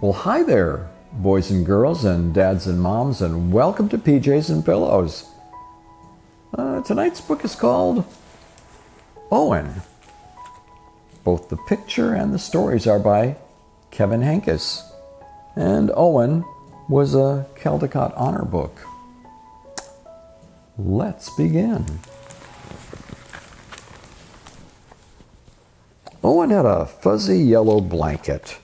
Well, hi there, boys and girls and dads and moms, and welcome to PJs and Pillows. Tonight's book is called Owen. Both the picture and the stories are by Kevin Henkes, and Owen was a Caldecott Honor book. Let's begin. Owen had a fuzzy yellow blanket.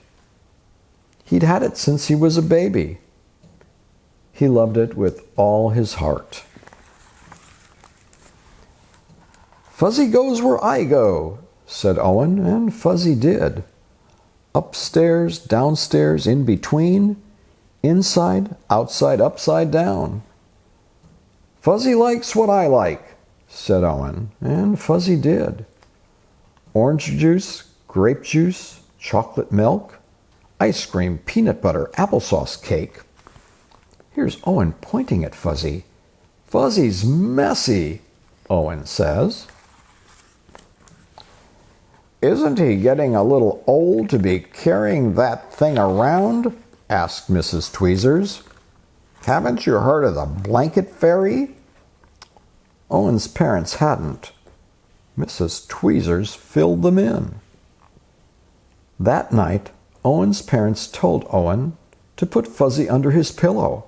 He'd had it since he was a baby. He loved it with all his heart. "Fuzzy goes where I go," said Owen, and Fuzzy did. Upstairs, downstairs, in between, inside, outside, upside down. "Fuzzy likes what I like," said Owen, and Fuzzy did. Orange juice, grape juice, chocolate milk, ice cream, peanut butter, applesauce cake. Here's Owen pointing at Fuzzy. "Fuzzy's messy," Owen says. "Isn't he getting a little old to be carrying that thing around?" asked Mrs. Tweezers. "Haven't you heard of the blanket fairy?" Owen's parents hadn't. Mrs. Tweezers filled them in. That night, Owen's parents told Owen to put Fuzzy under his pillow.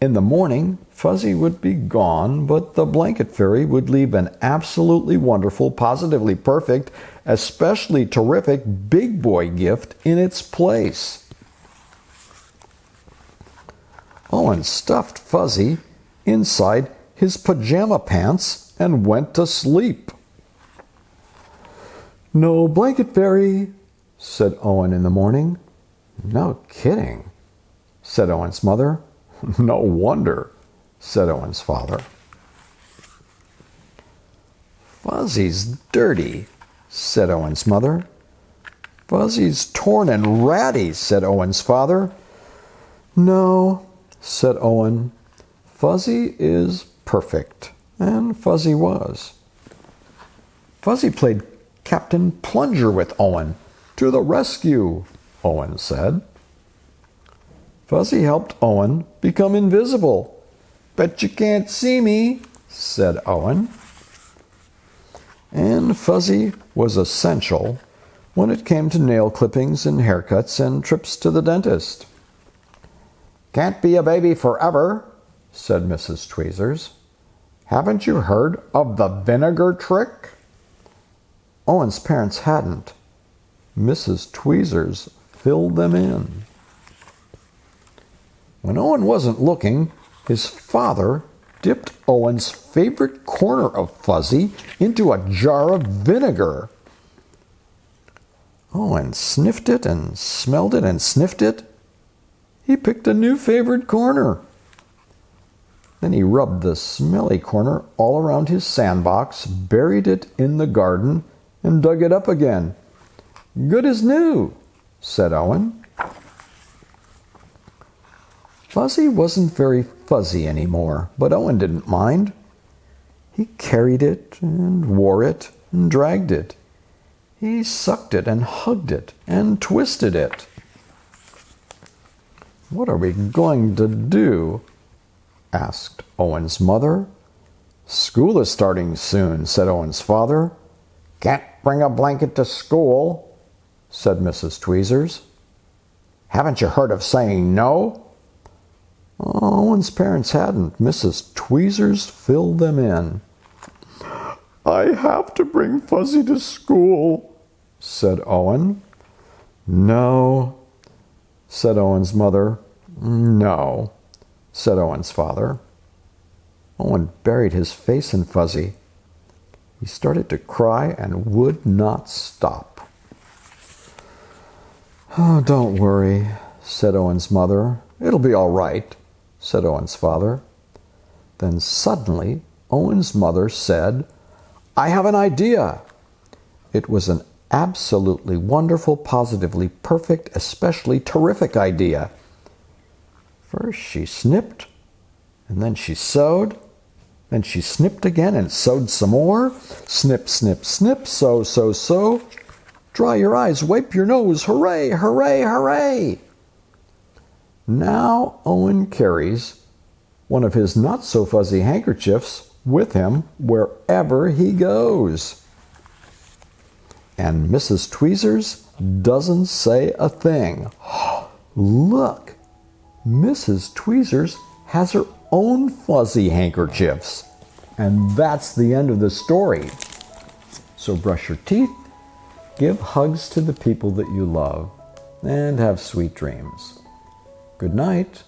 In the morning, Fuzzy would be gone, but the blanket fairy would leave an absolutely wonderful, positively perfect, especially terrific big boy gift in its place. Owen stuffed Fuzzy inside his pajama pants and went to sleep. "No blanket fairy," said Owen in the morning. "No kidding," said Owen's mother. "No wonder," said Owen's father. "Fuzzy's dirty," said Owen's mother. "Fuzzy's torn and ratty," said Owen's father. "No," said Owen. "Fuzzy is perfect," and Fuzzy was. Fuzzy played Captain Plunger with Owen. "To the rescue," Owen said. Fuzzy helped Owen become invisible. "Bet you can't see me," said Owen. And Fuzzy was essential when it came to nail clippings and haircuts and trips to the dentist. "Can't be a baby forever," said Mrs. Tweezers. "Haven't you heard of the vinegar trick?" Owen's parents hadn't. Mrs. Tweezers filled them in. When Owen wasn't looking, his father dipped Owen's favorite corner of Fuzzy into a jar of vinegar. Owen sniffed it and smelled it and sniffed it. He picked a new favorite corner. Then he rubbed the smelly corner all around his sandbox, buried it in the garden, and dug it up again. "Good as new," said Owen. Fuzzy wasn't very fuzzy anymore, but Owen didn't mind. He carried it and wore it and dragged it. He sucked it and hugged it and twisted it. "What are we going to do?" asked Owen's mother. "School is starting soon," said Owen's father. "Can't bring a blanket to school," said Mrs. Tweezers. "Haven't you heard of saying no?" Owen's parents hadn't. Mrs. Tweezers filled them in. "I have to bring Fuzzy to school," said Owen. "No," said Owen's mother. "No," said Owen's father. Owen buried his face in Fuzzy. He started to cry and would not stop. "Oh, don't worry," said Owen's mother. "It'll be all right," said Owen's father. Then suddenly, Owen's mother said, "I have an idea." It was an absolutely wonderful, positively perfect, especially terrific idea. First she snipped, and then she sewed. Then she snipped again and sewed some more. Snip, snip, snip, sew, sew, sew. Dry your eyes, wipe your nose, hooray, hooray, hooray! Now Owen carries one of his not-so-fuzzy handkerchiefs with him wherever he goes. And Mrs. Tweezers doesn't say a thing. Look, Mrs. Tweezers has her own fuzzy handkerchiefs. And that's the end of the story. So brush your teeth, give hugs to the people that you love, and have sweet dreams. Good night.